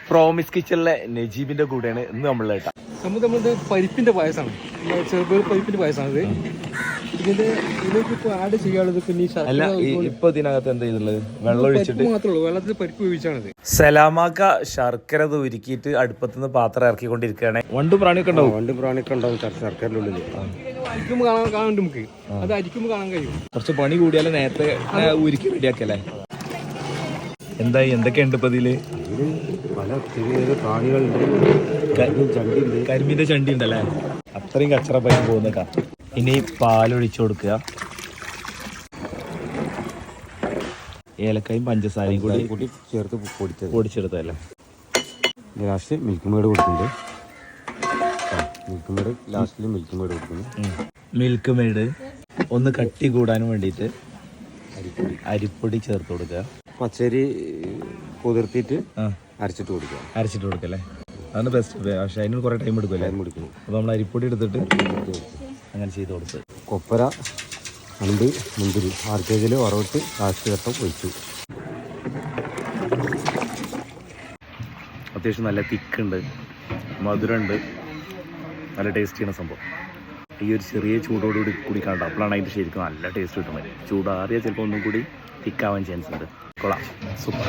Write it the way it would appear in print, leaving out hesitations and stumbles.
Promise കിച്ചണിലെ നജീബിന്റെ കൂടെയാണ് ഇന്ന് നമ്മൾ കേട്ടാ. നമ്മളുടെ പരിപ്പിന്റെ പായസമാണ്, ചെറുപയർ പരിപ്പിന്റെ പായസമാണ് ഇതിന്റെ. ഇതിലേക്ക് ഇപ്പൊ ആഡ് ചെയ്യാനുള്ളത് പിന്നെ അല്ല, ഇപ്പൊ ഇതിനകത്ത് എന്താ ചെയ്തുള്ളത്? വെള്ളം ഒഴിച്ചിട്ട് മാത്രമേ ഉള്ളൂ, വെള്ളത്തിൽ പരിപ്പ് ഉപയോഗിച്ചാണിത്. സലാമാക്ക ശർക്കര ഉരുക്കിയിട്ട് അടുപ്പത്തുനിന്ന് പാത്രം ഇറക്കിക്കൊണ്ടിരിക്കുകയാണ്. വണ്ടും പ്രാണിയൊക്കെ ഉണ്ടാവും. വണ്ടും പ്രാണിയൊക്കെ ഉണ്ടാവും ശർക്കരയുടെ ഉള്ളിൽ. അരിക്കുമ്പോൾ കാണാൻ നമുക്ക് അത് അരിക്കുമ്പോൾ കാണാൻ കഴിയും. കുറച്ച് പണി കൂടിയാലും നേരത്തെ ഉരുക്കി റെഡിയാക്കല്ലേ. എന്തായി, എന്തൊക്കെയുണ്ട് ഇപ്പൊ ഇതില്? പല ചെറിയ പ്രാണികളുണ്ട്, ചണ്ടിയുണ്ട്, കരിമീന്റെ ചണ്ടി ഉണ്ടല്ലേ. അത്രയും കച്ചറ പൈൻ പോകുന്നേക്കാ. ഇനി പാലൊഴിച്ചു കൊടുക്കുക, ഏലക്കായും പഞ്ചസാരയും കൂടി ചേർത്ത് പൊടിച്ചെടുത്തല്ലേ. ലാസ്റ്റ് മിൽക്ക് മേഡ് കൊടുക്കുന്നുണ്ട്. മിൽക്ക് മേഡ് ലാസ്റ്റിൽ മിൽക്ക് മേഡ് കൊടുക്കുന്നു. മിൽക്ക് മേഡ് ഒന്ന് കട്ടി കൂടാൻ വേണ്ടിയിട്ട് അരിപ്പൊടി ചേർത്ത് കൊടുക്കുക. പച്ചരി കുതിർത്തിട്ട് അരച്ചിട്ട് കൊടുക്കല്ലേ. അതാണ് ബെസ്റ്റ്. പക്ഷെ അതിന് കുറേ ടൈം എടുക്കുമല്ലേ. അപ്പോൾ നമ്മൾ അരിപ്പൊടി എടുത്തിട്ട് അങ്ങനെ ചെയ്ത് കൊടുത്ത് കൊപ്പര, അണ്ട്, മുന്തിരി 6 kg വറവിട്ട് ലാസ്റ്റ് ഘട്ടം ഒഴിച്ചു. അത്യാവശ്യം നല്ല തിക്കുണ്ട്, മധുരമുണ്ട്, നല്ല ടേസ്റ്റിയാണ് സംഭവം. ഈ ഒരു ചെറിയ ചൂടോടുകൂടി കുടിക്കാണ്ട് അപ്പോഴാണ് അതിൻ്റെ ശരിക്കും നല്ല ടേസ്റ്റ് കിട്ടുന്നത്. ചൂടാറിയാൽ ചിലപ്പോൾ ഒന്നും കൂടി തിക്കാവാൻ ചാൻസ് ഉണ്ട്. കൊള്ളാം, സൂപ്പർ.